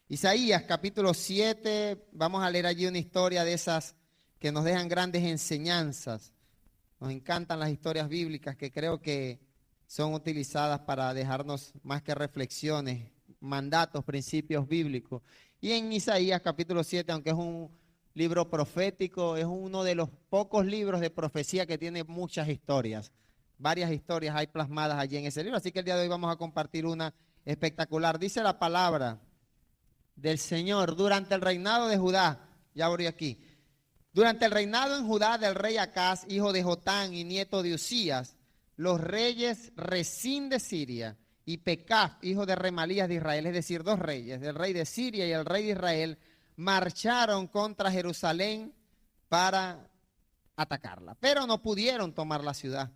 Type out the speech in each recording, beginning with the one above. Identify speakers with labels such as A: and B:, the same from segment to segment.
A: Isaías capítulo 7, vamos a leer allí una historia de esas que nos dejan grandes enseñanzas. Nos encantan las historias bíblicas que creo que son utilizadas para dejarnos más que reflexiones, mandatos, principios bíblicos. Y en Isaías capítulo 7, aunque es un libro profético, es uno de los pocos libros de profecía que tiene muchas historias. Varias historias hay plasmadas allí en ese libro, así que el día de hoy vamos a compartir una espectacular. Dice la palabra del Señor durante el reinado de Judá. Ya abrí aquí. Durante el reinado en Judá del rey Acaz, hijo de Jotán y nieto de Usías, los reyes Resín de Siria y Pekaf, hijo de Remalías de Israel, es decir, dos reyes, el rey de Siria y el rey de Israel, marcharon contra Jerusalén para atacarla, pero no pudieron tomar la ciudad.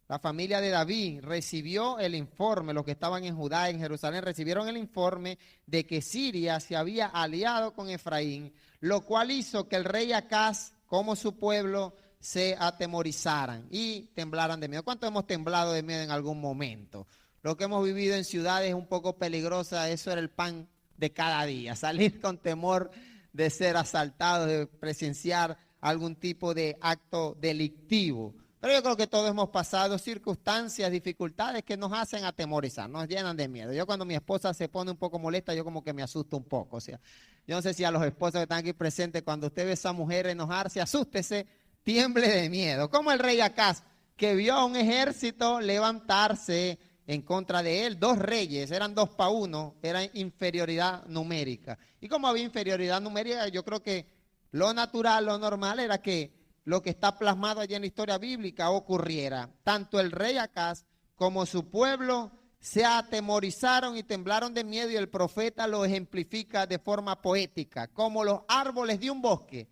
A: La familia de David recibió el informe, los que estaban en Judá, en Jerusalén, recibieron el informe de que Siria se había aliado con Efraín, lo cual hizo que el rey Acaz, como su pueblo, se atemorizaran y temblaran de miedo. ¿Cuántos hemos temblado de miedo en algún momento? Lo que hemos vivido en ciudades un poco peligrosas, eso era el pan de cada día, salir con temor de ser asaltados, de presenciar algún tipo de acto delictivo. Pero yo creo que todos hemos pasado circunstancias, dificultades que nos hacen atemorizar, nos llenan de miedo. Yo cuando mi esposa se pone un poco molesta, yo como que me asusto un poco. O sea, yo no sé si a los esposos que están aquí presentes, cuando usted ve a esa mujer enojarse, asústese, tiemble de miedo. Como el rey Acaz, que vio a un ejército levantarse en contra de él, dos reyes, eran 2-1, era inferioridad numérica. Y como había inferioridad numérica, yo creo que lo natural, lo normal era que lo que está plasmado allí en la historia bíblica ocurriera. Tanto el rey Acaz como su pueblo se atemorizaron y temblaron de miedo, y el profeta lo ejemplifica de forma poética, como los árboles de un bosque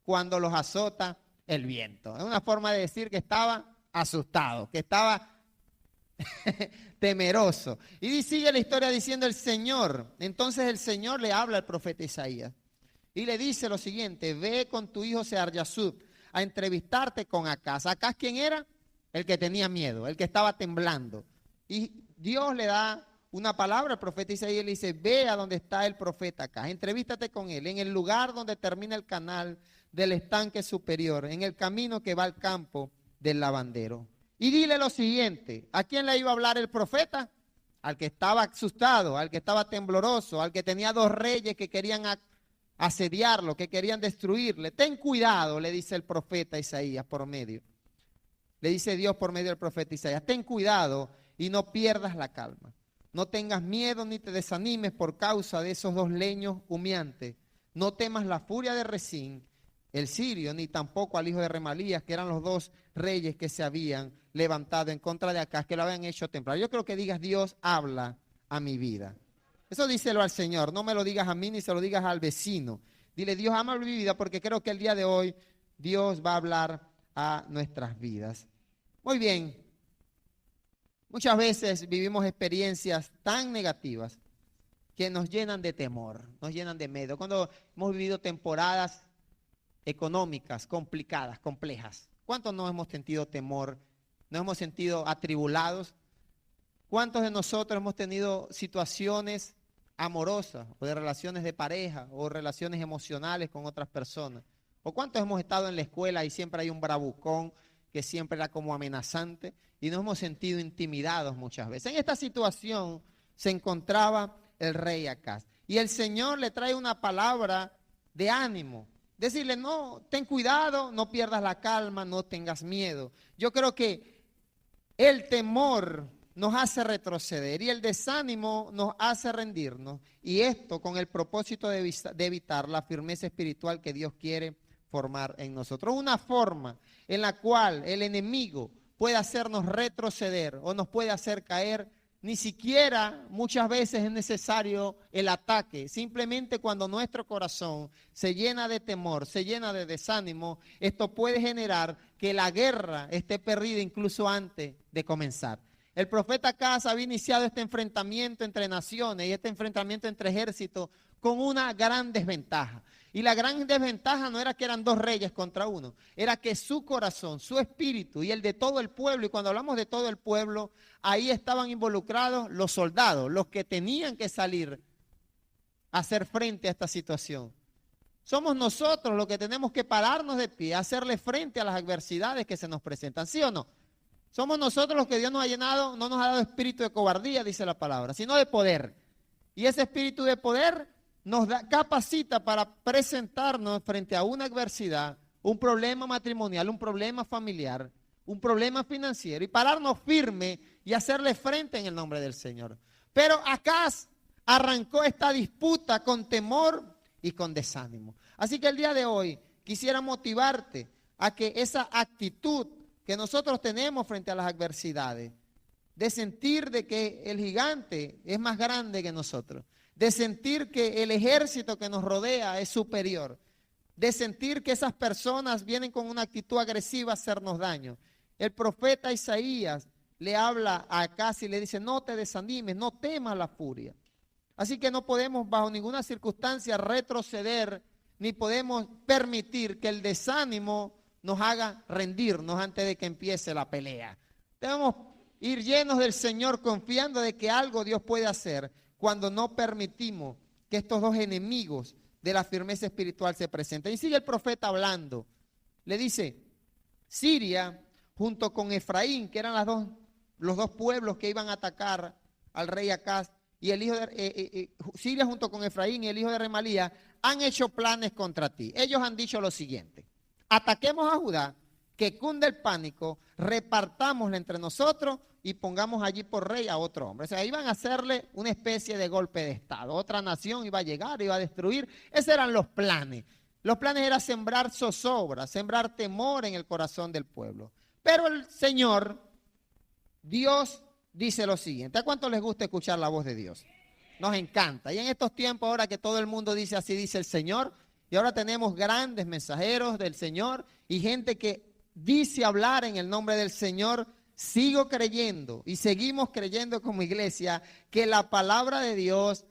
A: cuando los azota el viento. Es una forma de decir que estaba asustado, que estaba temeroso. Y sigue la historia diciendo el Señor. Entonces el Señor le habla al profeta Isaías y le dice lo siguiente: ve con tu hijo Sear-Yasub a entrevistarte con Acaz. ¿Acaz quién era? El que tenía miedo, el que estaba temblando. Y Dios le da una palabra al profeta Isaías y le dice: ve a donde está el profeta Acaz, entrevístate con él, en el lugar donde termina el canal del estanque superior, en el camino que va al campo del lavandero. Y dile lo siguiente: ¿a quién le iba a hablar el profeta? Al que estaba asustado, al que estaba tembloroso, al que tenía dos reyes que querían asediarlo, que querían destruirle. Ten cuidado, le dice el profeta Isaías por medio. Le dice Dios por medio del profeta Isaías: ten cuidado y no pierdas la calma. No tengas miedo ni te desanimes por causa de esos dos leños humeantes. No temas la furia de Resín, el sirio, ni tampoco al hijo de Remalías, que eran los dos reyes que se habían levantado en contra de Acaz, que lo habían hecho temblar. Yo creo que digas: Dios habla a mi vida. Eso díselo al Señor, no me lo digas a mí ni se lo digas al vecino. Dile: Dios ama mi vida, porque creo que el día de hoy Dios va a hablar a nuestras vidas. Muy bien, muchas veces vivimos experiencias tan negativas que nos llenan de temor, nos llenan de miedo. Cuando hemos vivido temporadas económicas complicadas, complejas, ¿cuántos no hemos sentido temor? ¿Nos hemos sentido atribulados? ¿Cuántos de nosotros hemos tenido situaciones amorosas o de relaciones de pareja o relaciones emocionales con otras personas? ¿O cuántos hemos estado en la escuela y siempre hay un bravucón que siempre era como amenazante y nos hemos sentido intimidados muchas veces? En esta situación se encontraba el rey Acaz y el Señor le trae una palabra de ánimo. Decirle: no, ten cuidado, no pierdas la calma, no tengas miedo. Yo creo que el temor nos hace retroceder y el desánimo nos hace rendirnos, y esto con el propósito de evitar la firmeza espiritual que Dios quiere formar en nosotros. Una forma en la cual el enemigo puede hacernos retroceder o nos puede hacer caer. Ni siquiera muchas veces es necesario el ataque. Simplemente cuando nuestro corazón se llena de temor, se llena de desánimo, esto puede generar que la guerra esté perdida incluso antes de comenzar. El profeta Acaz había iniciado este enfrentamiento entre naciones y este enfrentamiento entre ejércitos con una gran desventaja. Y la gran desventaja no era que eran dos reyes contra uno, era que su corazón, su espíritu y el de todo el pueblo, y cuando hablamos de todo el pueblo, ahí estaban involucrados los soldados, los que tenían que salir hacer frente a esta situación. Somos nosotros los que tenemos que pararnos de pie, hacerle frente a las adversidades que se nos presentan, ¿sí o no? Somos nosotros los que Dios nos ha llenado, no nos ha dado espíritu de cobardía, dice la palabra, sino de poder. Y ese espíritu de poder nos capacita para presentarnos frente a una adversidad, un problema matrimonial, un problema familiar, un problema financiero, y pararnos firme y hacerle frente en el nombre del Señor. Pero Acaz arrancó esta disputa con temor y con desánimo. Así que el día de hoy quisiera motivarte a que esa actitud que nosotros tenemos frente a las adversidades, de sentir de que el gigante es más grande que nosotros, de sentir que el ejército que nos rodea es superior, de sentir que esas personas vienen con una actitud agresiva a hacernos daño. El profeta Isaías le habla a Acaz y le dice, no te desanimes, no temas la furia. Así que no podemos bajo ninguna circunstancia retroceder, ni podemos permitir que el desánimo nos haga rendirnos antes de que empiece la pelea. Debemos ir llenos del Señor, confiando de que algo Dios puede hacer cuando no permitimos que estos dos enemigos de la firmeza espiritual se presenten. Y sigue el profeta hablando. Le dice, Siria junto con Efraín, que eran los dos pueblos que iban a atacar al rey Acaz, y el hijo de Siria junto con Efraín y el hijo de Remalía han hecho planes contra ti. Ellos han dicho lo siguiente: ataquemos a Judá, que cunde el pánico, repartámosla entre nosotros y pongamos allí por rey a otro hombre. O sea, iban a hacerle una especie de golpe de estado. Otra nación iba a llegar, iba a destruir. Esos eran los planes. Los planes eran sembrar zozobra, sembrar temor en el corazón del pueblo. Pero el Señor, Dios, dice lo siguiente. ¿A cuánto les gusta escuchar la voz de Dios? Nos encanta. Y en estos tiempos, ahora que todo el mundo dice así dice el Señor, y ahora tenemos grandes mensajeros del Señor y gente que dice hablar en el nombre del Señor, sigo creyendo y seguimos creyendo como iglesia que la palabra de Dios,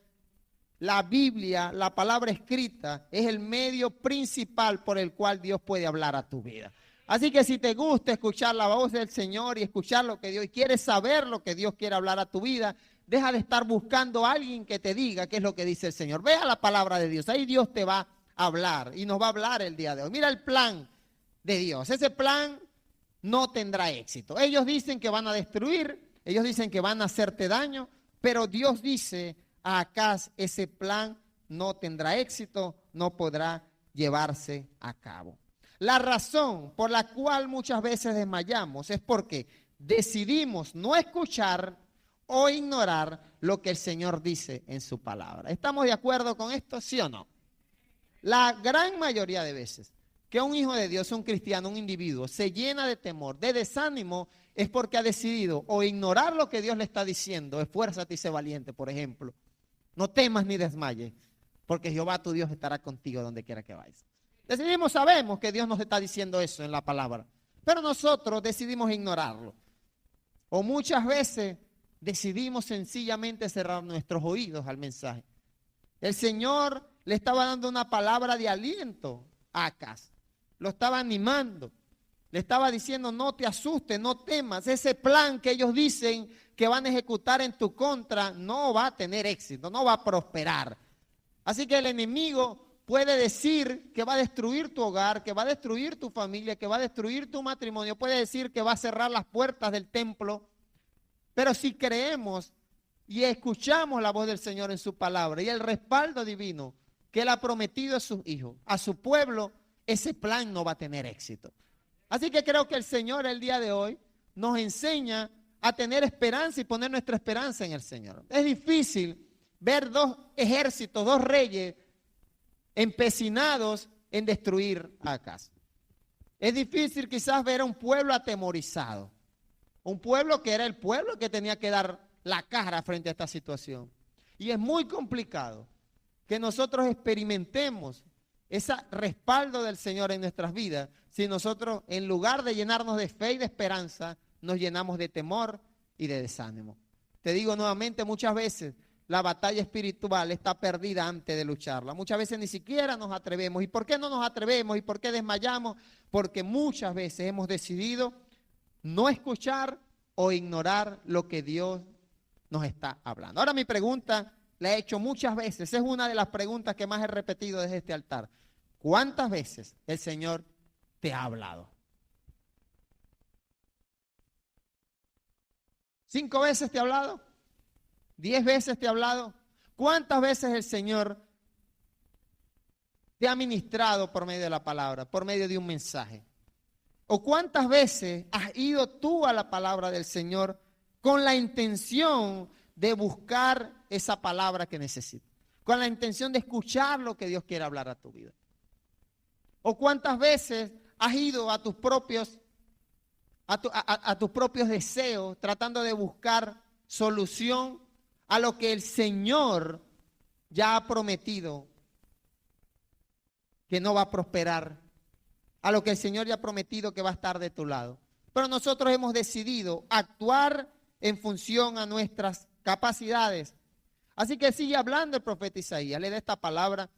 A: la Biblia, la palabra escrita, es el medio principal por el cual Dios puede hablar a tu vida. Así que si te gusta escuchar la voz del Señor y escuchar lo que Dios, y quieres saber lo que Dios quiere hablar a tu vida, deja de estar buscando a alguien que te diga qué es lo que dice el Señor. Ve a la palabra de Dios, ahí Dios te va a hablar y nos va a hablar el día de hoy. Mira el plan de Dios, ese plan no tendrá éxito. Ellos dicen que van a destruir, ellos dicen que van a hacerte daño, pero Dios dice a Acaz, ese plan no tendrá éxito, no podrá llevarse a cabo. La razón por la cual muchas veces desmayamos es porque decidimos no escuchar o ignorar lo que el Señor dice en su palabra. ¿Estamos de acuerdo con esto, sí o no? La gran mayoría de veces que un hijo de Dios, un cristiano, un individuo, se llena de temor, de desánimo, es porque ha decidido o ignorar lo que Dios le está diciendo. Esfuérzate y sé valiente, por ejemplo. No temas ni desmayes, porque Jehová tu Dios estará contigo donde quiera que vayas. Decidimos, sabemos que Dios nos está diciendo eso en la palabra, pero nosotros decidimos ignorarlo. O muchas veces decidimos sencillamente cerrar nuestros oídos al mensaje. El Señor le estaba dando una palabra de aliento a Acaz. Lo estaba animando. Le estaba diciendo, no te asustes, no temas. Ese plan que ellos dicen que van a ejecutar en tu contra no va a tener éxito, no va a prosperar. Así que el enemigo puede decir que va a destruir tu hogar, que va a destruir tu familia, que va a destruir tu matrimonio. Puede decir que va a cerrar las puertas del templo. Pero si creemos y escuchamos la voz del Señor en su palabra y el respaldo divino que Él ha prometido a sus hijos, a su pueblo, ese plan no va a tener éxito. Así que creo que el Señor el día de hoy nos enseña a tener esperanza y poner nuestra esperanza en el Señor. Es difícil ver dos ejércitos, dos reyes empecinados en destruir a Acaz. Es difícil quizás ver a un pueblo atemorizado, un pueblo que era el pueblo que tenía que dar la cara frente a esta situación. Y es muy complicado que nosotros experimentemos ese respaldo del Señor en nuestras vidas si nosotros, en lugar de llenarnos de fe y de esperanza, nos llenamos de temor y de desánimo. Te digo nuevamente, muchas veces la batalla espiritual está perdida antes de lucharla. Muchas veces ni siquiera nos atrevemos. ¿Y por qué no nos atrevemos? ¿Y por qué desmayamos? Porque muchas veces hemos decidido no escuchar o ignorar lo que Dios nos está hablando. Ahora mi pregunta la he hecho muchas veces. Es una de las preguntas que más he repetido desde este altar. ¿Cuántas veces el Señor te ha hablado? ¿5 veces te ha hablado? ¿10 veces te ha hablado? ¿Cuántas veces el Señor te ha ministrado por medio de la palabra, por medio de un mensaje? ¿O cuántas veces has ido tú a la palabra del Señor con la intención de buscar esa palabra que necesitas? Con la intención de escuchar lo que Dios quiere hablar a tu vida. ¿O cuántas veces has ido a tus propios deseos, tratando de buscar solución a lo que el Señor ya ha prometido que no va a prosperar, a lo que el Señor ya ha prometido que va a estar de tu lado? Pero nosotros hemos decidido actuar en función a nuestras capacidades. Así que sigue hablando el profeta Isaías, le da esta palabra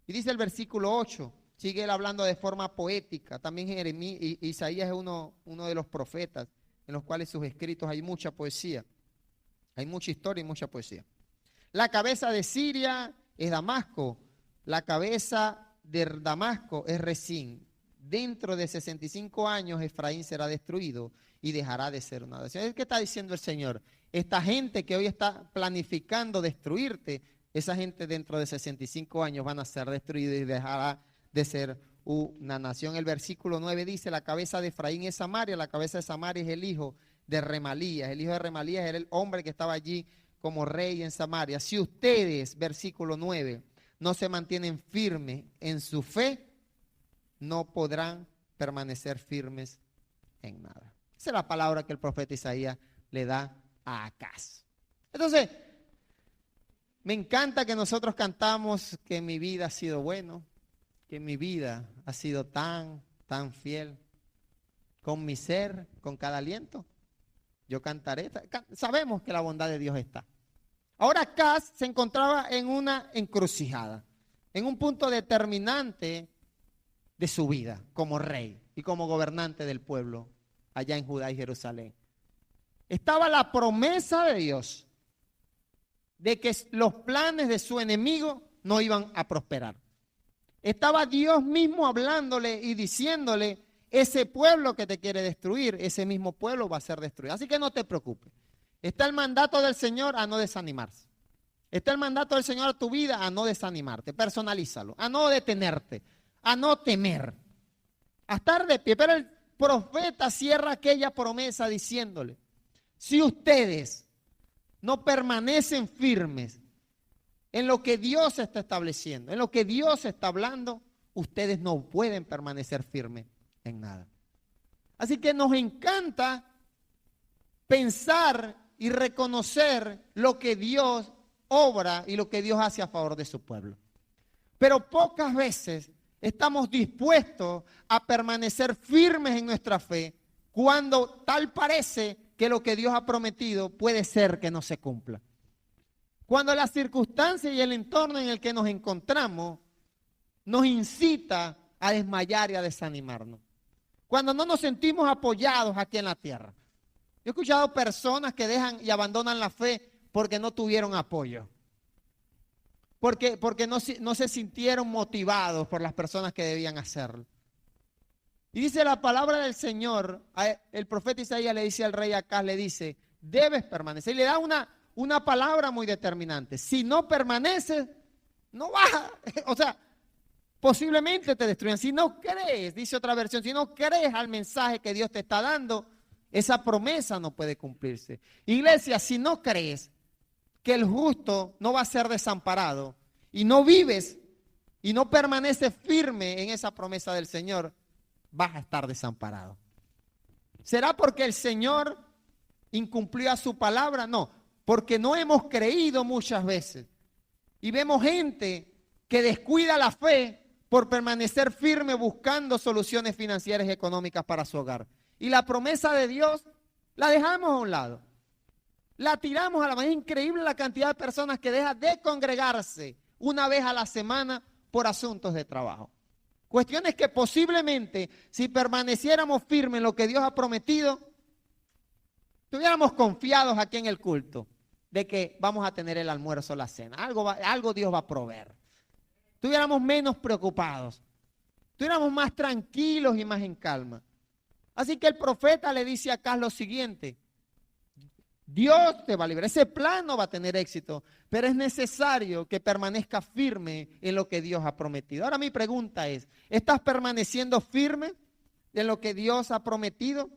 A: y dice el versículo 8, sigue él hablando de forma poética. También Isaías es uno de los profetas en los cuales sus escritos hay mucha poesía, hay mucha historia y mucha poesía. La cabeza de Siria es Damasco, la cabeza de Damasco es Resín. Dentro de 65 años Efraín será destruido y dejará de ser una nación. ¿Qué está diciendo el Señor? Esta gente que hoy está planificando destruirte, esa gente dentro de 65 años van a ser destruidos y dejará de ser una nación. El versículo 9 dice, la cabeza de Efraín es Samaria, la cabeza de Samaria es el hijo de Remalías. El hijo de Remalías era el hombre que estaba allí como rey en Samaria. Si ustedes, versículo 9, no se mantienen firmes en su fe, no podrán permanecer firmes en nada. Esa es la palabra que el profeta Isaías le da a Acaz. Entonces, me encanta que nosotros cantamos que mi vida ha sido bueno, que mi vida ha sido tan fiel. Con mi ser, con cada aliento, yo cantaré. Sabemos que la bondad de Dios está. Ahora Acaz se encontraba en una encrucijada, en un punto determinante de su vida como rey y como gobernante del pueblo allá en Judá y Jerusalén. Estaba la promesa de Dios de que los planes de su enemigo no iban a prosperar. Estaba Dios mismo hablándole y diciéndole, ese pueblo que te quiere destruir, ese mismo pueblo va a ser destruido. Así que no te preocupes. Está el mandato del Señor a no desanimarse. Está el mandato del Señor a tu vida a no desanimarte. Personalízalo, a no detenerte, a no temer, a estar de pie. Pero el profeta cierra aquella promesa diciéndole, si ustedes no permanecen firmes en lo que Dios está estableciendo, en lo que Dios está hablando, ustedes no pueden permanecer firmes en nada. Así que nos encanta pensar y reconocer lo que Dios obra y lo que Dios hace a favor de su pueblo. Pero pocas veces estamos dispuestos a permanecer firmes en nuestra fe cuando tal parece que lo que Dios ha prometido puede ser que no se cumpla. Cuando las circunstancias y el entorno en el que nos encontramos nos incita a desmayar y a desanimarnos. Cuando no nos sentimos apoyados aquí en la tierra. Yo he escuchado personas que dejan y abandonan la fe porque no tuvieron apoyo. Porque no se sintieron motivados por las personas que debían hacerlo. Y dice la palabra del Señor, el profeta Isaías le dice al rey Acaz, le dice, debes permanecer. Y le da una palabra muy determinante. Si no permaneces, no vas. O sea, posiblemente te destruyan. Si no crees, dice otra versión, si no crees al mensaje que Dios te está dando, esa promesa no puede cumplirse. Iglesia, si no crees que el justo no va a ser desamparado y no vives y no permaneces firme en esa promesa del Señor, vas a estar desamparado. ¿Será porque el Señor incumplió a su palabra? No, porque no hemos creído muchas veces. Y vemos gente que descuida la fe por permanecer firme buscando soluciones financieras y económicas para su hogar. Y la promesa de Dios la dejamos a un lado. La tiramos a la mano. Es increíble la cantidad de personas que dejan de congregarse una vez a la semana por asuntos de trabajo. Cuestiones que posiblemente, si permaneciéramos firmes en lo que Dios ha prometido, estuviéramos confiados aquí en el culto. de que vamos a tener el almuerzo, la cena. Algo Dios va a proveer. Estuviéramos menos preocupados. Estuviéramos más tranquilos y más en calma. Así que el profeta le dice acá lo siguiente. Dios te va a librar. Ese plan no va a tener éxito, pero es necesario que permanezca firme en lo que Dios ha prometido. Ahora mi pregunta es, ¿estás permaneciendo firme en lo que Dios ha prometido?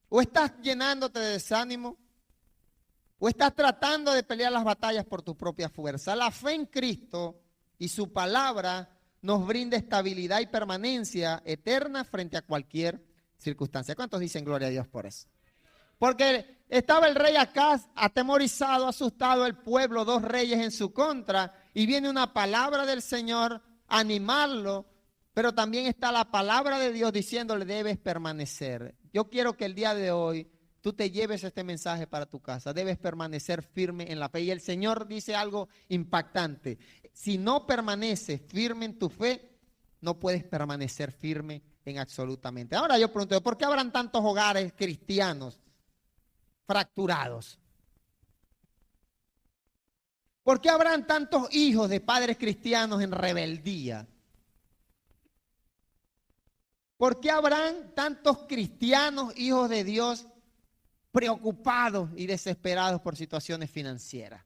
A: ¿O estás llenándote de desánimo? ¿O estás tratando de pelear las batallas por tu propia fuerza? La fe en Cristo y su palabra nos brinda estabilidad y permanencia eterna frente a cualquier circunstancia. ¿Cuántos dicen gloria a Dios por eso? Porque estaba el rey Acaz atemorizado, asustado, el pueblo, 2 reyes en su contra, y viene una palabra del Señor a animarlo, pero también está la palabra de Dios diciéndole debes permanecer. Yo quiero que el día de hoy tú te lleves este mensaje para tu casa, debes permanecer firme en la fe. Y el Señor dice algo impactante, si no permaneces firme en tu fe, no puedes permanecer firme en absolutamente. Ahora yo pregunto, ¿por qué habrán tantos hogares cristianos fracturados? ¿Por qué habrán tantos hijos de padres cristianos en rebeldía? ¿Por qué habrán tantos cristianos, hijos de Dios, preocupados y desesperados por situaciones financieras?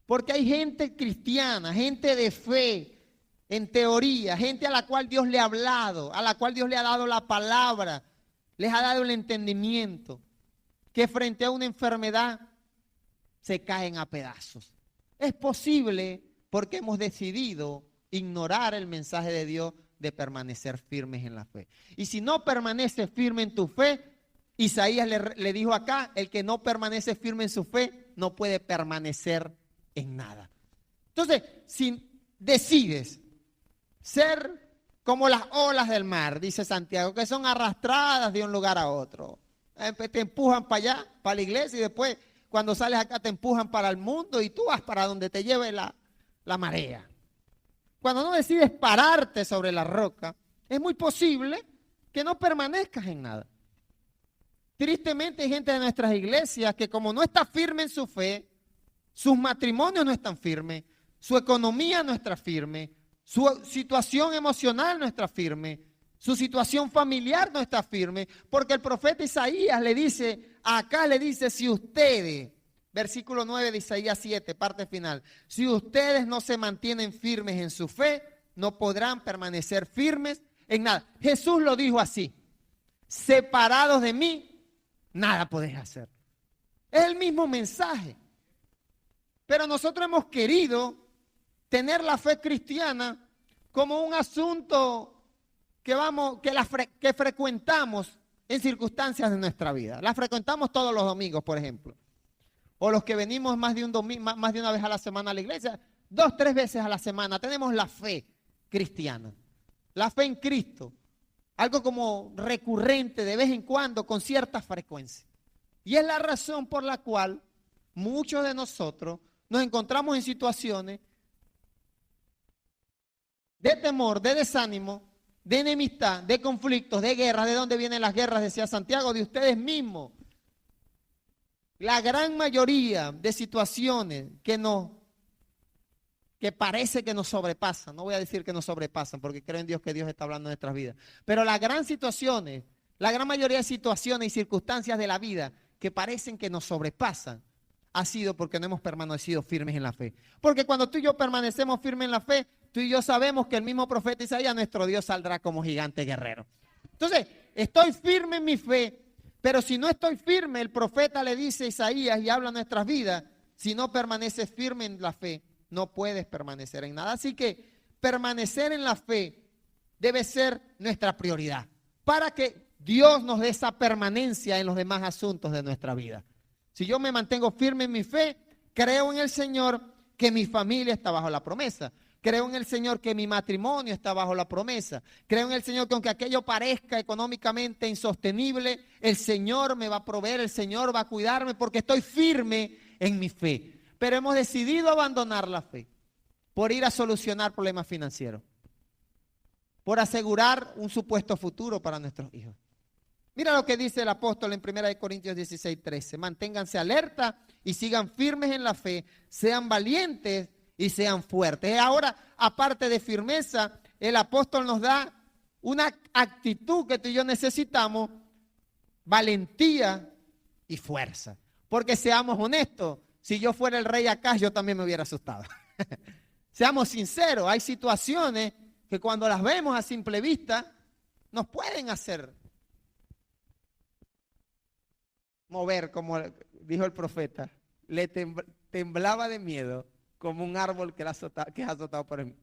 A: Porque hay gente cristiana, gente de fe, en teoría, gente a la cual Dios le ha hablado, a la cual Dios le ha dado la palabra, les ha dado el entendimiento, que frente a una enfermedad se caen a pedazos. Es posible porque hemos decidido ignorar el mensaje de Dios de permanecer firmes en la fe. Y si no permaneces firme en tu fe, Isaías le dijo acá, el que no permanece firme en su fe no puede permanecer en nada. Entonces, si decides ser como las olas del mar, dice Santiago, que son arrastradas de un lugar a otro. Te empujan para allá, para la iglesia, y después cuando sales acá te empujan para el mundo y tú vas para donde te lleve la marea. Cuando no decides pararte sobre la roca, es muy posible que no permanezcas en nada. Tristemente hay gente de nuestras iglesias que como no está firme en su fe, sus matrimonios no están firmes, su economía no está firme, su situación emocional no está firme, su situación familiar no está firme, porque el profeta Isaías le dice, acá le dice, si ustedes, versículo 9 de Isaías 7, parte final, si ustedes no se mantienen firmes en su fe, no podrán permanecer firmes en nada. Jesús lo dijo así, separados de mí, nada podéis hacer. Es el mismo mensaje. Pero nosotros hemos querido tener la fe cristiana como un asunto que frecuentamos en circunstancias de nuestra vida. La frecuentamos todos los domingos, por ejemplo. O los que venimos más de una vez a la semana a la iglesia, 2, 3 veces a la semana. Tenemos la fe cristiana, la fe en Cristo. Algo como recurrente de vez en cuando, con cierta frecuencia. Y es la razón por la cual muchos de nosotros nos encontramos en situaciones de temor, de desánimo, de enemistad, de conflictos, de guerras. ¿De dónde vienen las guerras? Decía Santiago, de ustedes mismos. La gran mayoría de situaciones que parece que nos sobrepasan, no voy a decir que nos sobrepasan porque creo en Dios que Dios está hablando en nuestras vidas, pero la gran mayoría de situaciones y circunstancias de la vida que parecen que nos sobrepasan, ha sido porque no hemos permanecido firmes en la fe. Porque cuando tú y yo permanecemos firmes en la fe, tú y yo sabemos que el mismo profeta Isaías, nuestro Dios, saldrá como gigante guerrero. Entonces, estoy firme en mi fe, pero si no estoy firme, el profeta le dice a Isaías y habla en nuestras vidas, si no permaneces firme en la fe, no puedes permanecer en nada. Así que permanecer en la fe debe ser nuestra prioridad para que Dios nos dé esa permanencia en los demás asuntos de nuestra vida. Si yo me mantengo firme en mi fe, creo en el Señor que mi familia está bajo la promesa. Creo en el Señor que mi matrimonio está bajo la promesa. Creo en el Señor que aunque aquello parezca económicamente insostenible, el Señor me va a proveer, el Señor va a cuidarme porque estoy firme en mi fe. Pero hemos decidido abandonar la fe por ir a solucionar problemas financieros, por asegurar un supuesto futuro para nuestros hijos. Mira lo que dice el apóstol en 1 Corintios 16:13. Manténganse alerta y sigan firmes en la fe, sean valientes y sean fuertes. Ahora, aparte de firmeza, el apóstol nos da una actitud que tú y yo necesitamos, valentía y fuerza. Porque seamos honestos, si yo fuera el rey acá, yo también me hubiera asustado. Seamos sinceros, hay situaciones que cuando las vemos a simple vista, nos pueden hacer mover, como dijo el profeta. Le temblaba de miedo como un árbol que es azotado por el...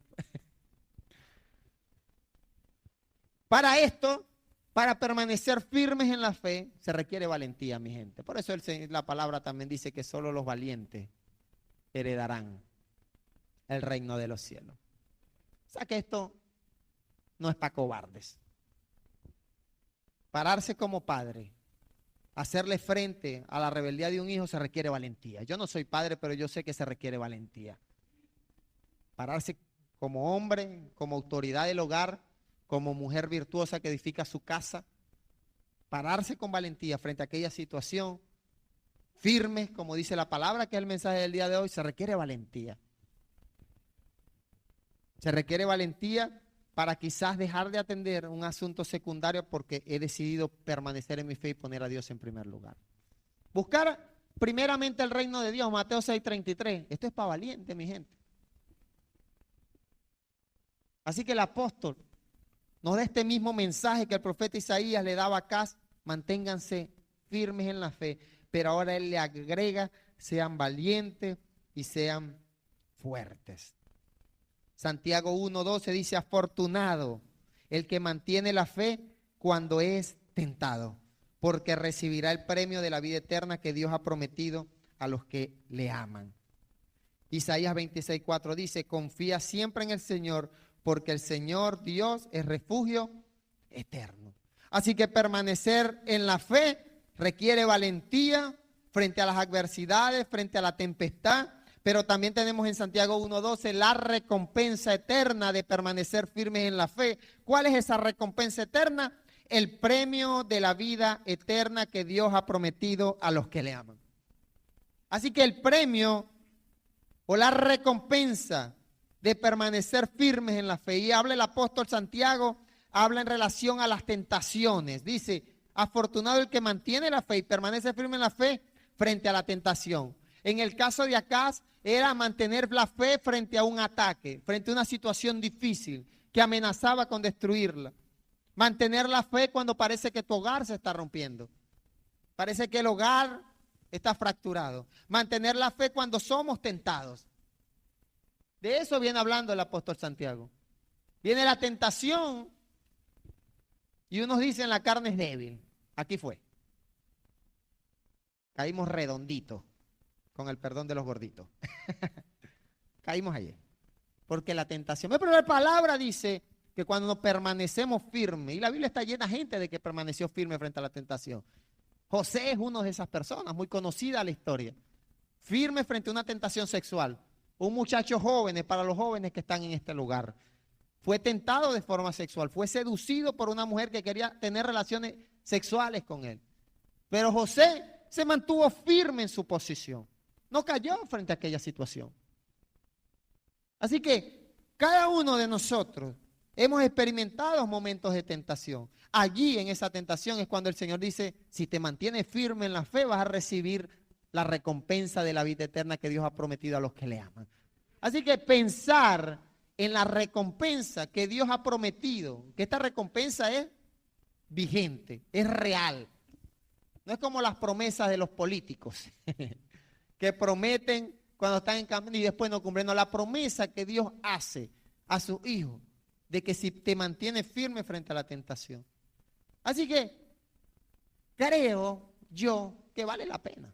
A: Para esto, para permanecer firmes en la fe, se requiere valentía, mi gente. Por eso la palabra también dice que solo los valientes heredarán el reino de los cielos. O sea que esto no es para cobardes. Pararse como padre, hacerle frente a la rebeldía de un hijo, se requiere valentía. Yo no soy padre, pero yo sé que se requiere valentía. Pararse como hombre, como autoridad del hogar, como mujer virtuosa que edifica su casa, pararse con valentía frente a aquella situación, firmes, como dice la palabra, que es el mensaje del día de hoy, se requiere valentía. Se requiere valentía para quizás dejar de atender un asunto secundario porque he decidido permanecer en mi fe y poner a Dios en primer lugar. Buscar primeramente el reino de Dios, Mateo 6:33. Esto es para valiente, mi gente. Así que el apóstol nos da este mismo mensaje que el profeta Isaías le daba acá: manténganse firmes en la fe, pero ahora él le agrega: sean valientes y sean fuertes. Santiago 1:12 dice: afortunado el que mantiene la fe cuando es tentado, porque recibirá el premio de la vida eterna que Dios ha prometido a los que le aman. Isaías 26:4 dice: confía siempre en el Señor, porque el Señor Dios es refugio eterno. Así que permanecer en la fe requiere valentía frente a las adversidades, frente a la tempestad, pero también tenemos en Santiago 1:12 la recompensa eterna de permanecer firmes en la fe. ¿Cuál es esa recompensa eterna? El premio de la vida eterna que Dios ha prometido a los que le aman. Así que el premio o la recompensa de permanecer firmes en la fe, y habla el apóstol Santiago, habla en relación a las tentaciones. Dice: afortunado el que mantiene la fe y permanece firme en la fe frente a la tentación. En el caso de Acaz era mantener la fe frente a un ataque, frente a una situación difícil que amenazaba con destruirla. Mantener la fe cuando parece que tu hogar se está rompiendo. Parece que el hogar está fracturado. Mantener la fe cuando somos tentados. De eso viene hablando el apóstol Santiago. Viene la tentación y unos dicen la carne es débil. Aquí fue. Caímos redonditos, con el perdón de los gorditos. Caímos ayer. Porque la tentación. Pero la palabra dice que cuando permanecemos firmes, y la Biblia está llena de gente de que permaneció firme frente a la tentación. José es uno de esas personas, muy conocida la historia. Firme frente a una tentación sexual. Un muchacho joven, para los jóvenes que están en este lugar, fue tentado de forma sexual, fue seducido por una mujer que quería tener relaciones sexuales con él. Pero José se mantuvo firme en su posición, no cayó frente a aquella situación. Así que cada uno de nosotros hemos experimentado momentos de tentación. Allí en esa tentación es cuando el Señor dice: si te mantienes firme en la fe, vas a recibir la recompensa de la vida eterna que Dios ha prometido a los que le aman. Así que pensar en la recompensa que Dios ha prometido, que esta recompensa es vigente, es real. No es como las promesas de los políticos que prometen cuando están en campaña y después no cumplen. No, la promesa que Dios hace a sus hijos de que si te mantienes firme frente a la tentación. Así que creo yo que vale la pena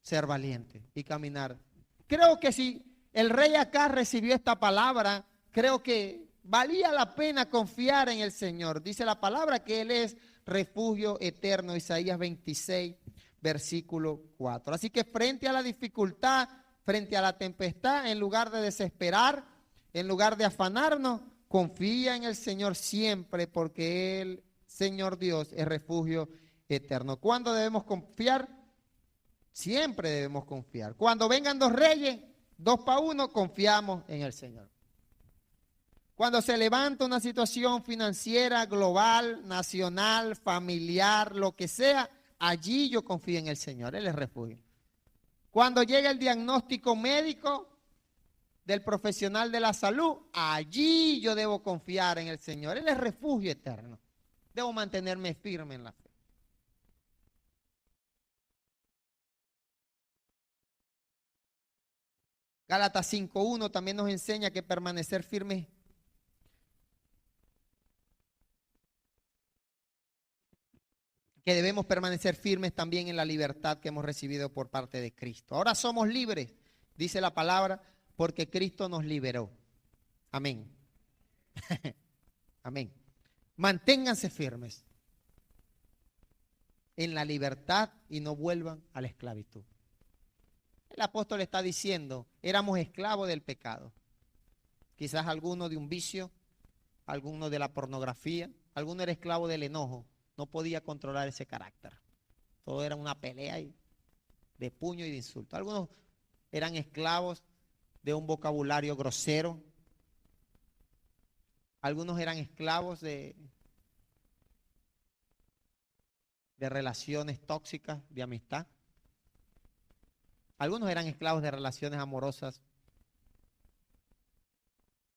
A: ser valiente y caminar. Creo que si el rey acá recibió esta palabra, creo que valía la pena confiar en el Señor. Dice la palabra que Él es refugio eterno, Isaías 26, versículo 4. Así que frente a la dificultad, frente a la tempestad, en lugar de desesperar, en lugar de afanarnos, confía en el Señor siempre, porque Él Señor Dios es refugio eterno. ¿Cuándo debemos confiar? Siempre debemos confiar. Cuando vengan dos reyes, 2-1, confiamos en el Señor. Cuando se levanta una situación financiera, global, nacional, familiar, lo que sea, allí yo confío en el Señor, Él es refugio. Cuando llega el diagnóstico médico del profesional de la salud, allí yo debo confiar en el Señor, Él es refugio eterno. Debo mantenerme firme en la fe. Gálatas 5:1 también nos enseña que permanecer firmes que debemos permanecer firmes también en la libertad que hemos recibido por parte de Cristo. Ahora somos libres, dice la palabra, porque Cristo nos liberó. Amén. Amén. Manténganse firmes en la libertad y no vuelvan a la esclavitud. El apóstol está diciendo, éramos esclavos del pecado. Quizás alguno de un vicio, alguno de la pornografía, alguno era esclavo del enojo. No podía controlar ese carácter. Todo era una pelea de puño y de insulto. Algunos eran esclavos de un vocabulario grosero. Algunos eran esclavos de relaciones tóxicas, de amistad. Algunos eran esclavos de relaciones amorosas.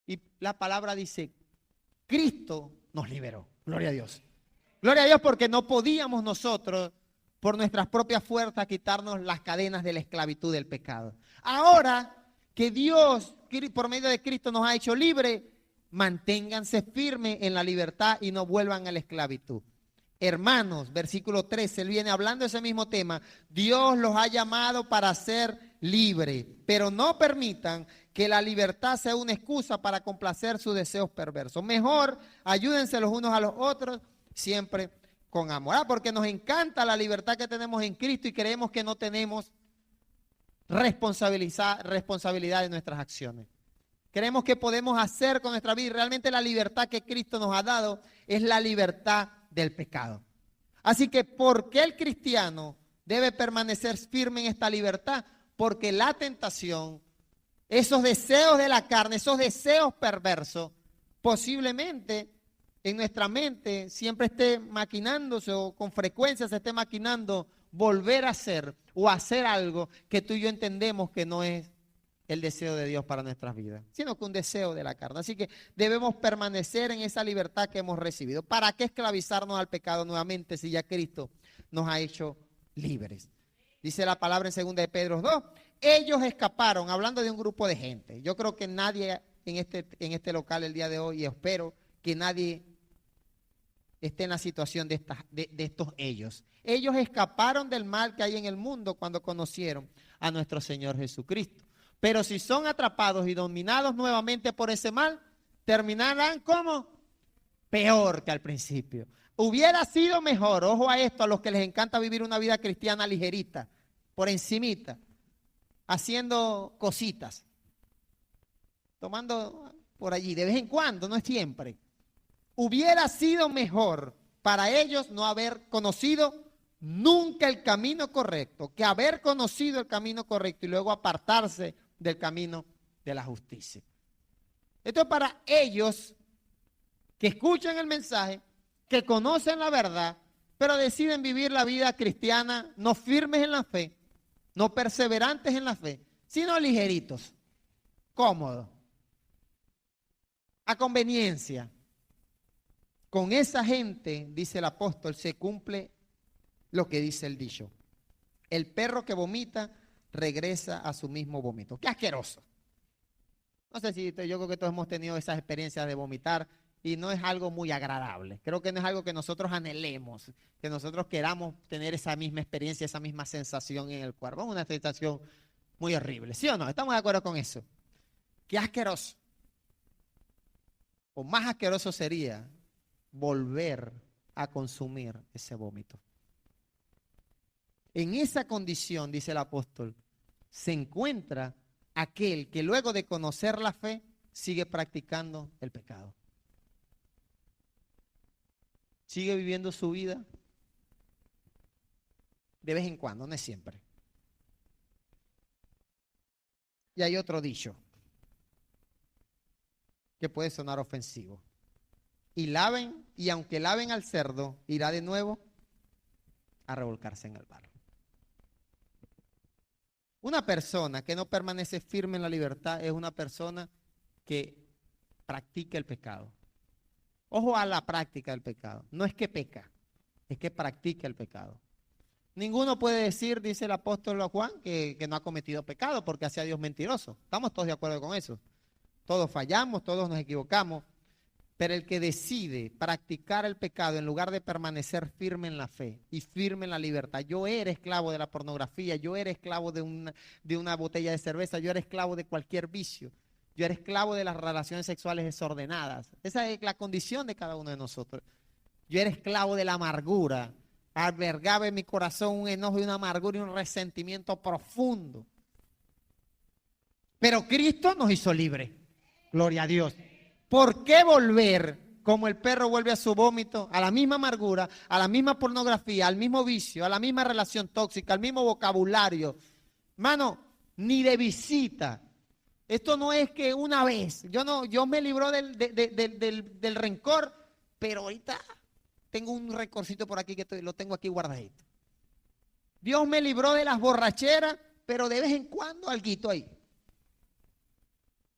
A: Y la palabra dice, Cristo nos liberó. Gloria a Dios. Gloria a Dios porque no podíamos nosotros, por nuestras propias fuerzas, quitarnos las cadenas de la esclavitud del pecado. Ahora que Dios, por medio de Cristo, nos ha hecho libres, manténganse firmes en la libertad y no vuelvan a la esclavitud. Hermanos, versículo 13, él viene hablando de ese mismo tema. Dios los ha llamado para ser libres, pero no permitan que la libertad sea una excusa para complacer sus deseos perversos. Mejor, ayúdense los unos a los otros, siempre con amor. Porque nos encanta la libertad que tenemos en Cristo y creemos que no tenemos responsabilidad de nuestras acciones. Creemos que podemos hacer con nuestra vida y realmente la libertad que Cristo nos ha dado es la libertad del pecado. Así que, ¿por qué el cristiano debe permanecer firme en esta libertad? Porque la tentación, esos deseos de la carne, esos deseos perversos, posiblemente en nuestra mente siempre esté maquinándose o con frecuencia se esté maquinando volver a hacer o hacer algo que tú y yo entendemos que no es el deseo de Dios para nuestras vidas, sino que un deseo de la carne. Así que debemos permanecer en esa libertad que hemos recibido. ¿Para qué esclavizarnos al pecado nuevamente si ya Cristo nos ha hecho libres? Dice la palabra en 2 de Pedro 2, ellos escaparon, hablando de un grupo de gente. Yo creo que nadie en este local el día de hoy, y espero que nadie esté en la situación de estos ellos. Ellos escaparon del mal que hay en el mundo cuando conocieron a nuestro Señor Jesucristo. Pero si son atrapados y dominados nuevamente por ese mal, terminarán como peor que al principio. Hubiera sido mejor, ojo a esto, a los que les encanta vivir una vida cristiana ligerita, por encimita, haciendo cositas, tomando por allí, de vez en cuando, no es siempre. Hubiera sido mejor para ellos no haber conocido nunca el camino correcto, que haber conocido el camino correcto y luego apartarse del camino de la justicia. Esto es para ellos que escuchan el mensaje, que conocen la verdad, pero deciden vivir la vida cristiana no firmes en la fe, no perseverantes en la fe, sino ligeritos, cómodos, a conveniencia. Con esa gente, dice el apóstol, se cumple lo que dice el dicho. El perro que vomita regresa a su mismo vómito. ¡Qué asqueroso! No sé si yo creo que todos hemos tenido esas experiencias de vomitar y no es algo muy agradable. Creo que no es algo que nosotros anhelemos, que nosotros queramos tener esa misma experiencia, esa misma sensación en el cuerpo. Es una sensación muy horrible, ¿sí o no? ¿Estamos de acuerdo con eso? ¡Qué asqueroso! O más asqueroso sería volver a consumir ese vómito. En esa condición, dice el apóstol, se encuentra aquel que luego de conocer la fe sigue practicando el pecado. sigue viviendo su vida de vez en cuando, no es siempre. Y hay otro dicho que puede sonar ofensivo. Y aunque laven al cerdo, irá de nuevo a revolcarse en el barro. Una persona que no permanece firme en la libertad es una persona que practica el pecado. Ojo a la práctica del pecado. No es que peca, es que practica el pecado. Ninguno puede decir, dice el apóstol Juan, que no ha cometido pecado porque hace a Dios mentiroso. Estamos todos de acuerdo con eso. Todos fallamos, todos nos equivocamos. Pero el que decide practicar el pecado en lugar de permanecer firme en la fe y firme en la libertad. Yo era esclavo de la pornografía, yo era esclavo de una botella de cerveza, yo era esclavo de cualquier vicio. Yo era esclavo de las relaciones sexuales desordenadas. Esa es la condición de cada uno de nosotros. Yo era esclavo de la amargura. Albergaba en mi corazón un enojo y una amargura y un resentimiento profundo. Pero Cristo nos hizo libres. Gloria a Dios. ¿Por qué volver como el perro vuelve a su vómito, a la misma amargura, a la misma pornografía, al mismo vicio, a la misma relación tóxica, al mismo vocabulario? Hermano, ni de visita. Esto no es que una vez, yo me libró del rencor, pero ahorita tengo un rencorcito por aquí que lo tengo aquí guardadito. Dios me libró de las borracheras, pero de vez en cuando alguito ahí.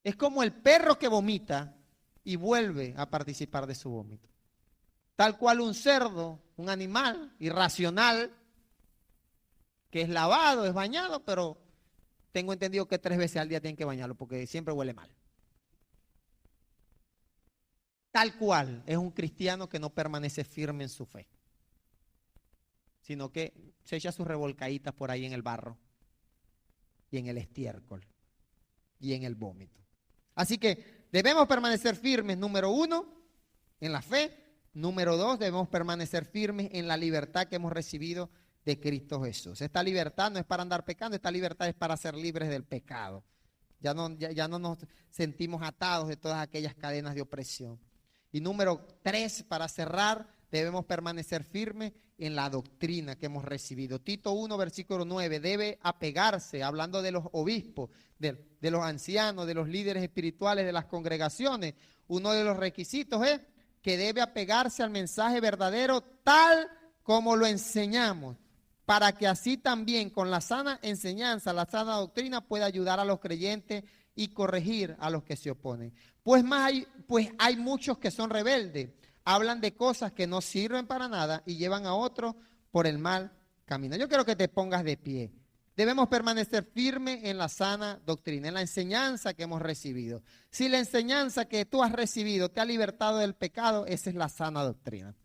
A: Es como el perro que vomita y vuelve a participar de su vómito. Tal cual un cerdo, un animal irracional, que es lavado, es bañado, pero tengo entendido que 3 veces al día tienen que bañarlo porque siempre huele mal. Tal cual es un cristiano que no permanece firme en su fe, sino que se echa sus revolcaditas por ahí en el barro y en el estiércol y en el vómito. Así que debemos permanecer firmes, número 1, en la fe. Número 2, debemos permanecer firmes en la libertad que hemos recibido de Cristo Jesús. Esta libertad no es para andar pecando, esta libertad es para ser libres del pecado. Ya no nos sentimos atados de todas aquellas cadenas de opresión. Y número 3, para cerrar, debemos permanecer firmes en la doctrina que hemos recibido. Tito 1, versículo 9, debe apegarse, hablando de los obispos, de los ancianos, de los líderes espirituales de las congregaciones. Uno de los requisitos es que debe apegarse al mensaje verdadero tal como lo enseñamos, para que así también con la sana enseñanza, la sana doctrina pueda ayudar a los creyentes y corregir a los que se oponen. Pues hay muchos que son rebeldes, hablan de cosas que no sirven para nada y llevan a otros por el mal camino. Yo quiero que te pongas de pie. Debemos permanecer firmes en la sana doctrina, en la enseñanza que hemos recibido. Si la enseñanza que tú has recibido te ha libertado del pecado, esa es la sana doctrina.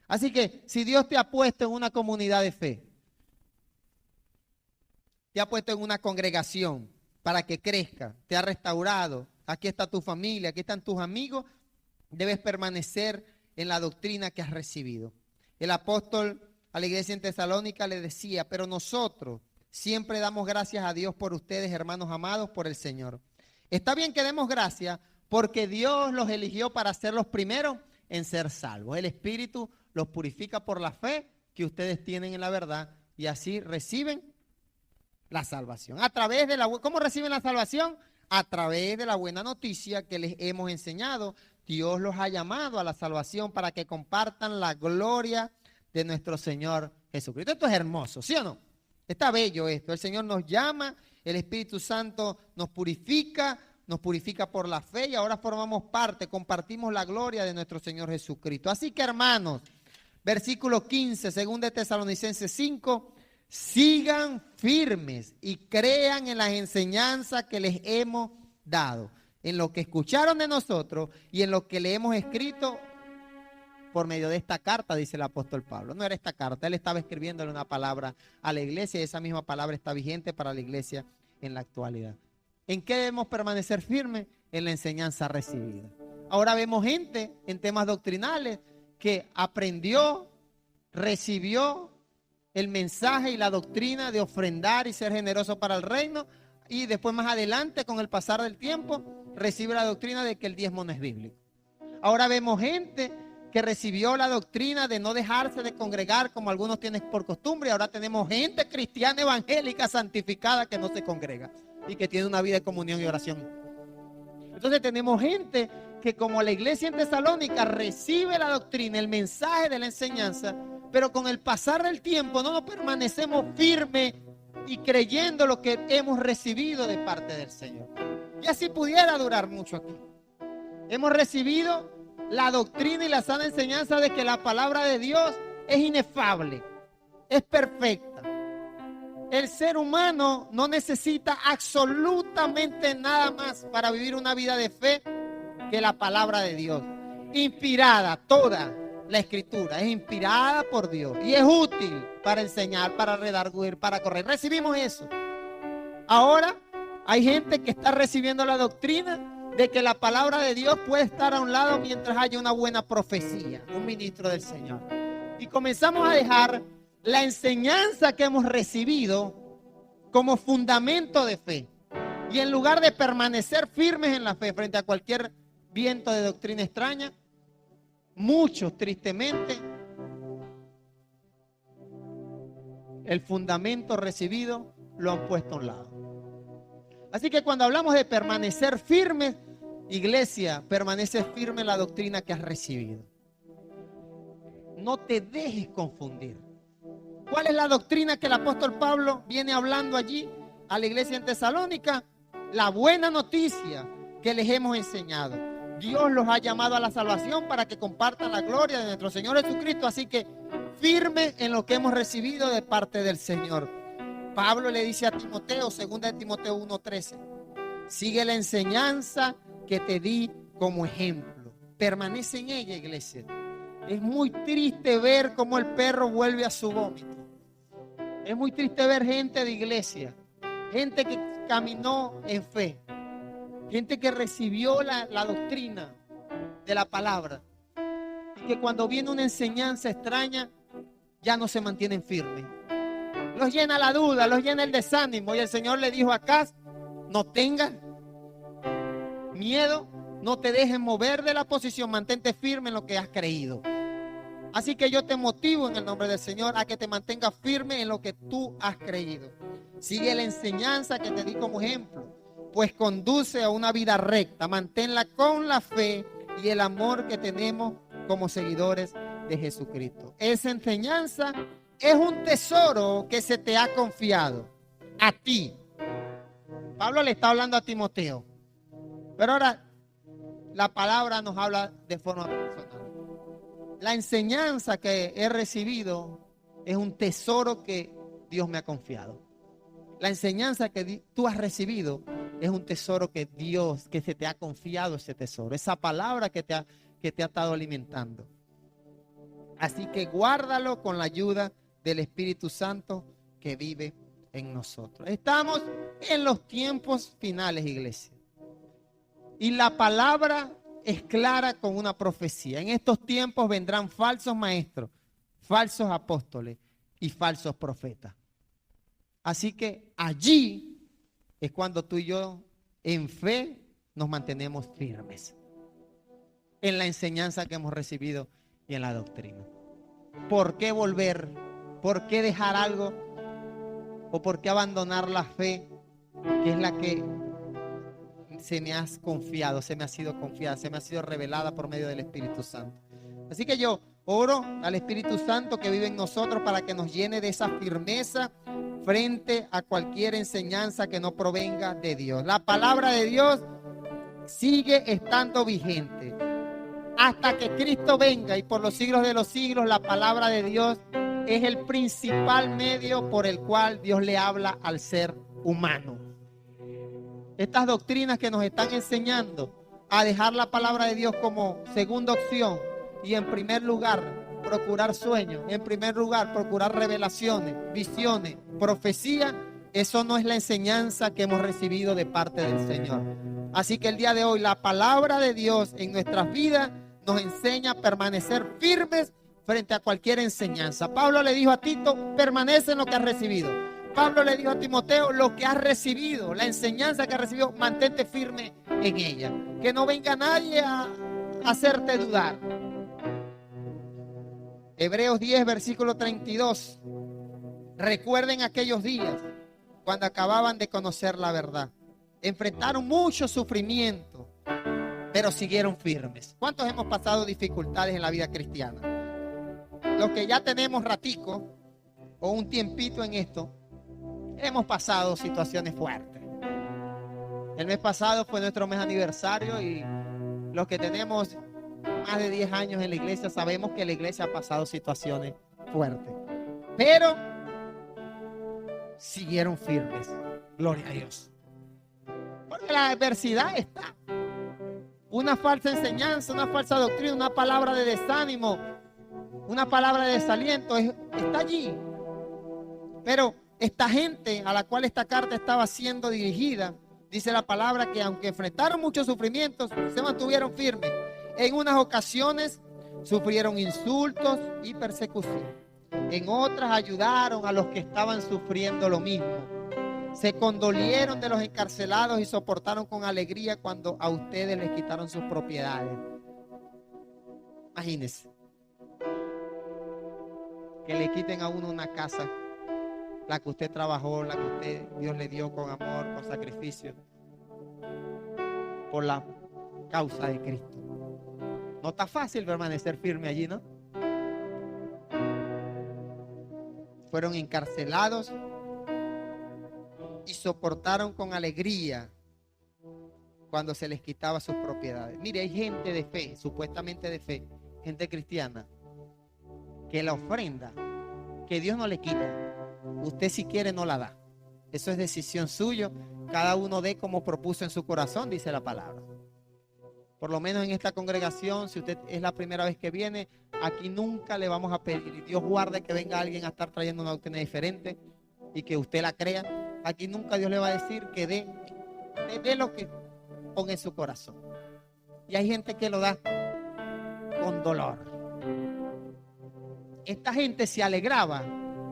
A: Así que si Dios te ha puesto en una comunidad de fe, te ha puesto en una congregación para que crezca, te ha restaurado, aquí está tu familia, aquí están tus amigos, debes permanecer en la doctrina que has recibido. El apóstol a la iglesia en Tesalónica le decía, pero nosotros siempre damos gracias a Dios por ustedes, hermanos amados, por el Señor. Está bien que demos gracias porque Dios los eligió para ser los primeros en ser salvos. El Espíritu los purifica por la fe que ustedes tienen en la verdad y así reciben la salvación. ¿Cómo reciben la salvación? A través de la buena noticia que les hemos enseñado. Dios los ha llamado a la salvación para que compartan la gloria de nuestro Señor Jesucristo. Esto es hermoso, ¿sí o no? Está bello esto. El Señor nos llama, el Espíritu Santo nos purifica por la fe y ahora formamos parte, compartimos la gloria de nuestro Señor Jesucristo. Así que, hermanos, versículo 15, según de Tesalonicenses 5, sigan firmes y crean en las enseñanzas que les hemos dado, en lo que escucharon de nosotros y en lo que le hemos escrito por medio de esta carta, dice el apóstol Pablo. No era esta carta, él estaba escribiéndole una palabra a la iglesia y esa misma palabra está vigente para la iglesia en la actualidad. ¿En qué debemos permanecer firmes? En la enseñanza recibida. Ahora vemos gente en temas doctrinales que aprendió, recibió el mensaje y la doctrina de ofrendar y ser generoso para el reino y después más adelante, con el pasar del tiempo, recibe la doctrina de que el diezmo no es bíblico. Ahora vemos gente que recibió la doctrina de no dejarse de congregar como algunos tienen por costumbre. Ahora tenemos gente cristiana evangélica santificada que no se congrega y que tiene una vida de comunión y oración. Entonces tenemos gente que, como la iglesia en Tesalónica, recibe la doctrina, el mensaje de la enseñanza, pero con el pasar del tiempo no nos permanecemos firmes y creyendo lo que hemos recibido de parte del Señor. Y así pudiera durar mucho aquí. Hemos recibido la doctrina y la sana enseñanza de que la palabra de Dios es inefable, es perfecta. El ser humano no necesita absolutamente nada más para vivir una vida de fe que la palabra de Dios. Inspirada, toda la escritura es inspirada por Dios y es útil para enseñar, para redarguir, para correr. Recibimos eso. Ahora hay gente que está recibiendo la doctrina de que la palabra de Dios puede estar a un lado mientras haya una buena profecía, un ministro del Señor. Y comenzamos a dejar la enseñanza que hemos recibido como fundamento de fe. Y en lugar de permanecer firmes en la fe frente a cualquier viento de doctrina extraña, muchos, tristemente, el fundamento recibido lo han puesto a un lado. Así que cuando hablamos de permanecer firmes, iglesia, permanece firme en la doctrina que has recibido. No te dejes confundir. ¿Cuál es la doctrina que el apóstol Pablo viene hablando allí a la iglesia en Tesalónica? La buena noticia que les hemos enseñado. Dios los ha llamado a la salvación para que compartan la gloria de nuestro Señor Jesucristo. Así que firme en lo que hemos recibido de parte del Señor. Pablo le dice a Timoteo, 2 de Timoteo 1:13, sigue la enseñanza que te di como ejemplo. Permanece en ella, iglesia. Es muy triste ver cómo el perro vuelve a su vómito. Es muy triste ver gente de iglesia, gente que caminó en fe, gente que recibió la doctrina de la palabra, y que cuando viene una enseñanza extraña, ya no se mantienen firmes. Los llena la duda, los llena el desánimo. Y el Señor le dijo acá, no tengas miedo, no te dejes mover de la posición, mantente firme en lo que has creído. Así que yo te motivo en el nombre del Señor a que te mantengas firme en lo que tú has creído. Sigue la enseñanza que te di como ejemplo, pues conduce a una vida recta. Manténla con la fe y el amor que tenemos como seguidores de Jesucristo. Esa enseñanza es un tesoro que se te ha confiado a ti. Pablo le está hablando a Timoteo, pero ahora la palabra nos habla de forma personal. La enseñanza que he recibido es un tesoro que Dios me ha confiado. La enseñanza que tú has recibido es un tesoro que Dios, que se te ha confiado ese tesoro. Esa palabra que te ha estado alimentando. Así que guárdalo con la ayuda del Espíritu Santo que vive en nosotros. Estamos en los tiempos finales, iglesia. Y la palabra es clara con una profecía. En estos tiempos vendrán falsos maestros, falsos apóstoles y falsos profetas. Así que allí es cuando tú y yo en fe nos mantenemos firmes en la enseñanza que hemos recibido y en la doctrina. ¿Por qué volver? ¿Por qué dejar algo? ¿O por qué abandonar la fe, que es la que se me ha confiado, se me ha sido confiada, se me ha sido revelada por medio del Espíritu Santo? Así que yo oro al Espíritu Santo que vive en nosotros para que nos llene de esa firmeza frente a cualquier enseñanza que no provenga de Dios. La palabra de Dios sigue estando vigente hasta que Cristo venga, y por los siglos de los siglos la palabra de Dios es el principal medio por el cual Dios le habla al ser humano. Estas doctrinas que nos están enseñando a dejar la palabra de Dios como segunda opción y en primer lugar procurar sueños, en primer lugar procurar revelaciones, visiones, profecía, eso no es la enseñanza que hemos recibido de parte del Señor. Así que el día de hoy la palabra de Dios en nuestras vidas nos enseña a permanecer firmes frente a cualquier enseñanza. Pablo le dijo a Tito, permanece en lo que has recibido. Pablo le dijo a Timoteo, lo que has recibido, la enseñanza que has recibido, mantente firme en ella. Que no venga nadie a hacerte dudar. Hebreos 10, versículo 32. Recuerden aquellos días cuando acababan de conocer la verdad. Enfrentaron mucho sufrimiento, pero siguieron firmes. ¿Cuántos hemos pasado dificultades en la vida cristiana? Los que ya tenemos ratico o un tiempito en esto, hemos pasado situaciones fuertes. El mes pasado fue nuestro mes aniversario y los que tenemos más de 10 años en la iglesia sabemos que la iglesia ha pasado situaciones fuertes. Pero siguieron firmes. Gloria a Dios. Porque la adversidad está. Una falsa enseñanza, una falsa doctrina, una palabra de desánimo, una palabra de desaliento, está allí. Pero esta gente a la cual esta carta estaba siendo dirigida, dice la palabra que aunque enfrentaron muchos sufrimientos, se mantuvieron firmes. En unas ocasiones sufrieron insultos y persecución. En otras ayudaron a los que estaban sufriendo lo mismo. Se condolieron de los encarcelados y soportaron con alegría cuando a ustedes les quitaron sus propiedades. Imagínense que le quiten a uno una casa, la que usted trabajó, la que Dios le dio con amor, con sacrificio, por la causa de Cristo. No está fácil permanecer firme allí, ¿no? Fueron encarcelados y soportaron con alegría cuando se les quitaba sus propiedades. Mire, hay gente de fe, supuestamente de fe, gente cristiana, que la ofrenda que Dios no le quita, usted si quiere no la da. Eso es decisión suya. Cada uno dé como propuso en su corazón, dice la palabra. Por lo menos en esta congregación, si usted es la primera vez que viene, aquí nunca le vamos a pedir, y Dios guarde que venga alguien a estar trayendo una doctrina diferente y que usted la crea. Aquí nunca Dios le va a decir que dé lo que ponga en su corazón. Y hay gente que lo da con dolor. Esta gente se alegraba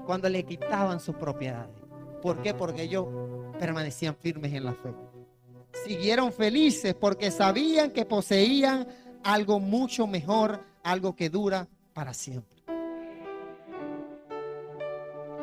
A: cuando le quitaban sus propiedades. ¿Por qué? Porque ellos permanecían firmes en la fe. Siguieron felices porque sabían que poseían algo mucho mejor, algo que dura para siempre.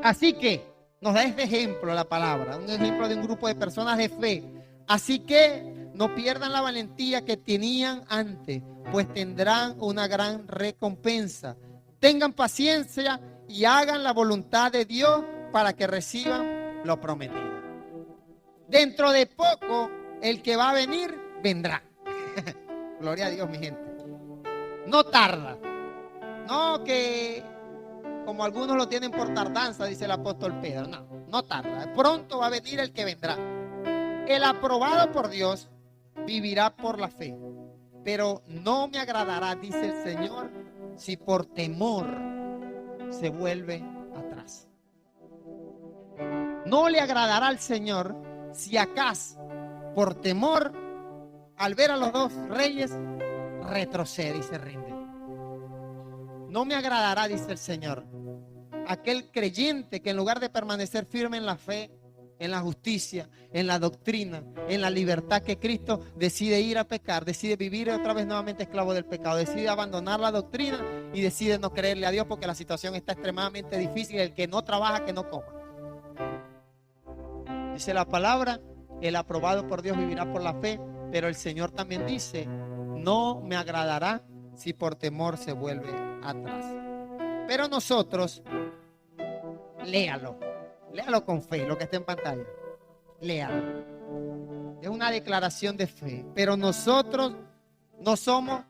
A: Así que nos da este ejemplo la palabra, un ejemplo de un grupo de personas de fe. Así que no pierdan la valentía que tenían antes, pues tendrán una gran recompensa. Tengan paciencia y hagan la voluntad de Dios para que reciban lo prometido. Dentro de poco, el que va a venir, vendrá. Gloria a Dios, mi gente. No tarda. No que como algunos lo tienen por tardanza, dice el apóstol Pedro. No tarda. Pronto va a venir el que vendrá. El aprobado por Dios vivirá por la fe. Pero no me agradará, dice el Señor, si por temor se vuelve atrás. No le agradará al Señor si acaso por temor al ver a los dos reyes retrocede y se rinde. No me agradará, dice el Señor, aquel creyente que en lugar de permanecer firme en la fe, en la justicia, en la doctrina, en la libertad que Cristo, decide ir a pecar, decide vivir otra vez nuevamente esclavo del pecado, decide abandonar la doctrina y decide no creerle a Dios porque la situación está extremadamente difícil. El que no trabaja, que no coma. Dice la palabra, el aprobado por Dios vivirá por la fe, pero el Señor también dice, no me agradará si por temor se vuelve atrás. Pero nosotros, léalo con fe, lo que está en pantalla, léalo. Es una declaración de fe, pero nosotros no somos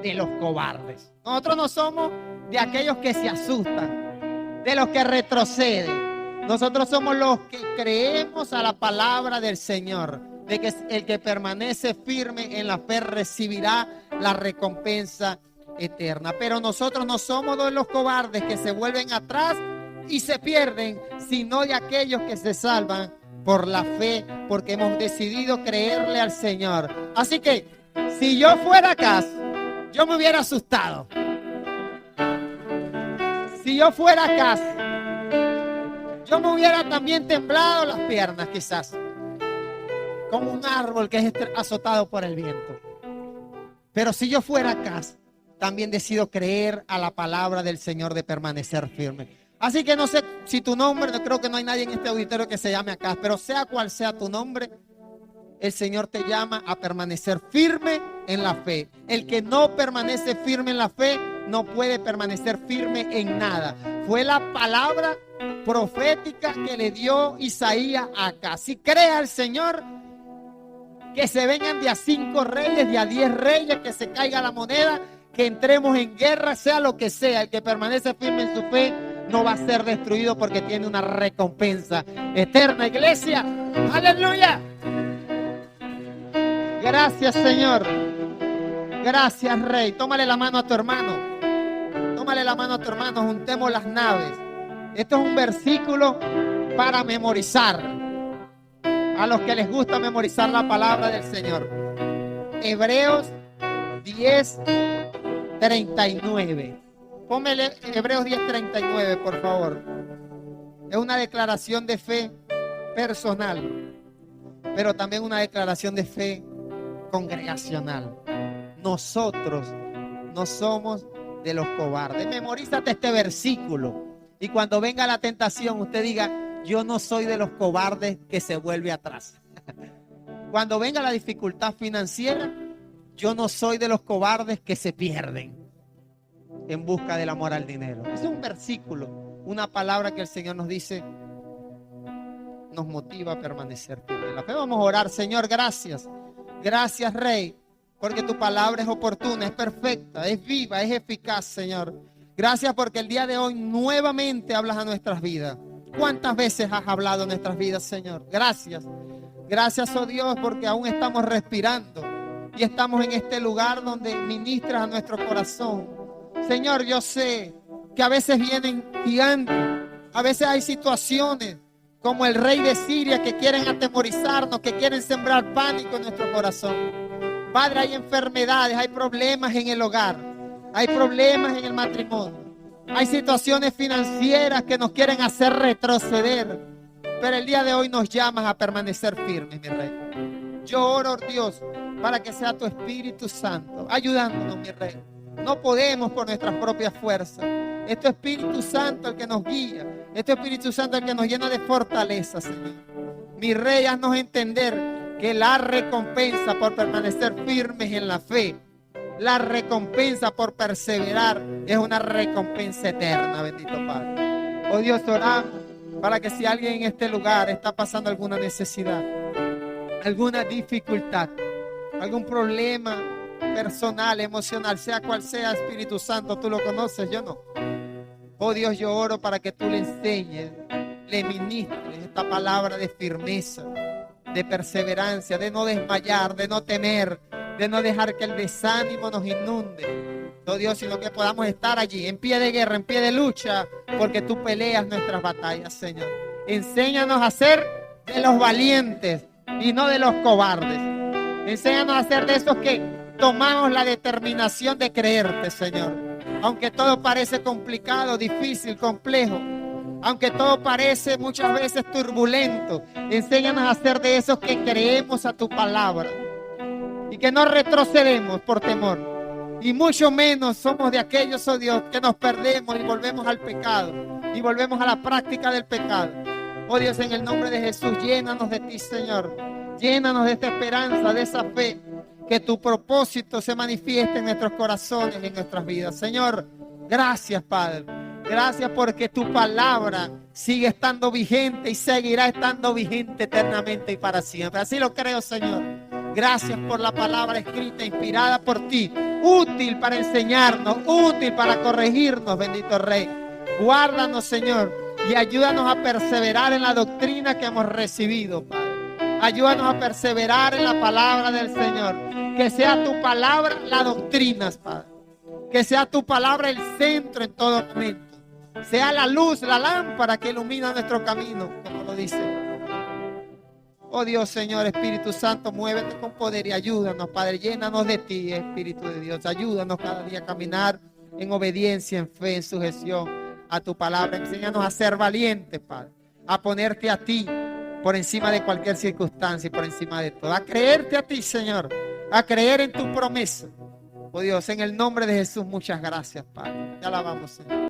A: de los cobardes. Nosotros no somos de aquellos que se asustan, de los que retroceden. Nosotros somos los que creemos a la palabra del Señor, de que el que permanece firme en la fe recibirá la recompensa eterna. Pero nosotros no somos de los cobardes que se vuelven atrás y se pierden, sino de aquellos que se salvan por la fe, porque hemos decidido creerle al Señor. Así que, si yo fuera acá, yo me hubiera asustado. Si yo fuera acá, yo me hubiera también temblado las piernas, quizás, como un árbol que es azotado por el viento. Pero si yo fuera acá, también decido creer a la palabra del Señor de permanecer firme. Así que no sé si tu nombre, no creo que no hay nadie en este auditorio que se llame acá, pero sea cual sea tu nombre, el Señor te llama a permanecer firme en la fe. El que no permanece firme en la fe no puede permanecer firme en nada. Fue la palabra profética que le dio Isaías acá. Si cree al Señor, que se vengan de a 5 reyes, de a 10 reyes, que se caiga la moneda, que entremos en guerra, sea lo que sea. El que permanece firme en su fe no va a ser destruido porque tiene una recompensa eterna. Iglesia, aleluya. Gracias, Señor. Gracias, Rey. Tómale la mano a tu hermano. Tómale la mano a tu hermano. Juntemos las naves. Esto es un versículo para memorizar. A los que les gusta memorizar la palabra del Señor. Hebreos 10:39. Póngale Hebreos 10:39, por favor. Es una declaración de fe personal, pero también una declaración de fe congregacional. Nosotros no somos de los cobardes. Memorízate este versículo y cuando venga la tentación usted diga: yo no soy de los cobardes que se vuelve atrás. Cuando venga la dificultad financiera, yo no soy de los cobardes que se pierden en busca del amor al dinero. Es un versículo, una palabra que el Señor nos dice, nos motiva a permanecer firme en la fe. Vamos a orar. Señor, gracias. Gracias, Rey, porque tu palabra es oportuna, es perfecta, es viva, es eficaz, Señor. Gracias porque el día de hoy nuevamente hablas a nuestras vidas. ¿Cuántas veces has hablado en nuestras vidas, Señor? Gracias. Gracias, oh Dios, porque aún estamos respirando y estamos en este lugar donde ministras a nuestro corazón. Señor, yo sé que a veces vienen gigantes, a veces hay situaciones como el rey de Siria que quieren atemorizarnos, que quieren sembrar pánico en nuestro corazón. Padre, hay enfermedades, hay problemas en el hogar, hay problemas en el matrimonio, hay situaciones financieras que nos quieren hacer retroceder, pero el día de hoy nos llamas a permanecer firmes, mi Rey. Yo oro, Dios, para que sea tu Espíritu Santo ayudándonos, mi Rey. No podemos por nuestras propias fuerzas. Es tu Espíritu Santo el que nos guía. Es tu Espíritu Santo el que nos llena de fortaleza, Señor. Mi Rey, haznos entender que la recompensa por permanecer firmes en la fe, la recompensa por perseverar, es una recompensa eterna, bendito Padre. Oh Dios, oramos para que si alguien en este lugar está pasando alguna necesidad, alguna dificultad, algún problema personal, emocional, sea cual sea, Espíritu Santo, tú lo conoces, yo no. Oh Dios, yo oro para que tú le enseñes, le ministres esta palabra de firmeza, de perseverancia, de no desmayar, de no temer, de no dejar que el desánimo nos inunde. Oh Dios, sino que podamos estar allí, en pie de guerra, en pie de lucha, porque tú peleas nuestras batallas, Señor. Enséñanos a ser de los valientes y no de los cobardes. Enséñanos a ser de esos que tomamos la determinación de creerte, Señor. Aunque todo parece complicado, difícil, complejo, aunque todo parece muchas veces turbulento, enséñanos a ser de esos que creemos a tu palabra y que no retrocedemos por temor. Y mucho menos somos de aquellos, oh Dios, que nos perdemos y volvemos al pecado y volvemos a la práctica del pecado. Oh Dios, en el nombre de Jesús, llénanos de ti, Señor. Llénanos de esta esperanza, de esa fe. Que tu propósito se manifieste en nuestros corazones y en nuestras vidas. Señor, gracias, Padre. Gracias porque tu palabra sigue estando vigente y seguirá estando vigente eternamente y para siempre. Así lo creo, Señor. Gracias por la palabra escrita, inspirada por ti. Útil para enseñarnos, útil para corregirnos, bendito Rey. Guárdanos, Señor, y ayúdanos a perseverar en la doctrina que hemos recibido, Padre. Ayúdanos a perseverar en la palabra del Señor. Que sea tu palabra la doctrina, Padre. Que sea tu palabra el centro en todo momento. Sea la luz, la lámpara que ilumina nuestro camino, como lo dice. Oh Dios, Señor, Espíritu Santo, muévete con poder y ayúdanos, Padre. Llénanos de ti, Espíritu de Dios. Ayúdanos cada día a caminar en obediencia, en fe, en sujeción a tu palabra. Enséñanos a ser valientes, Padre. A ponerte a ti por encima de cualquier circunstancia y por encima de todo. A creerte a ti, Señor. A creer en tu promesa. Oh Dios, en el nombre de Jesús, muchas gracias, Padre. Te alabamos, Señor.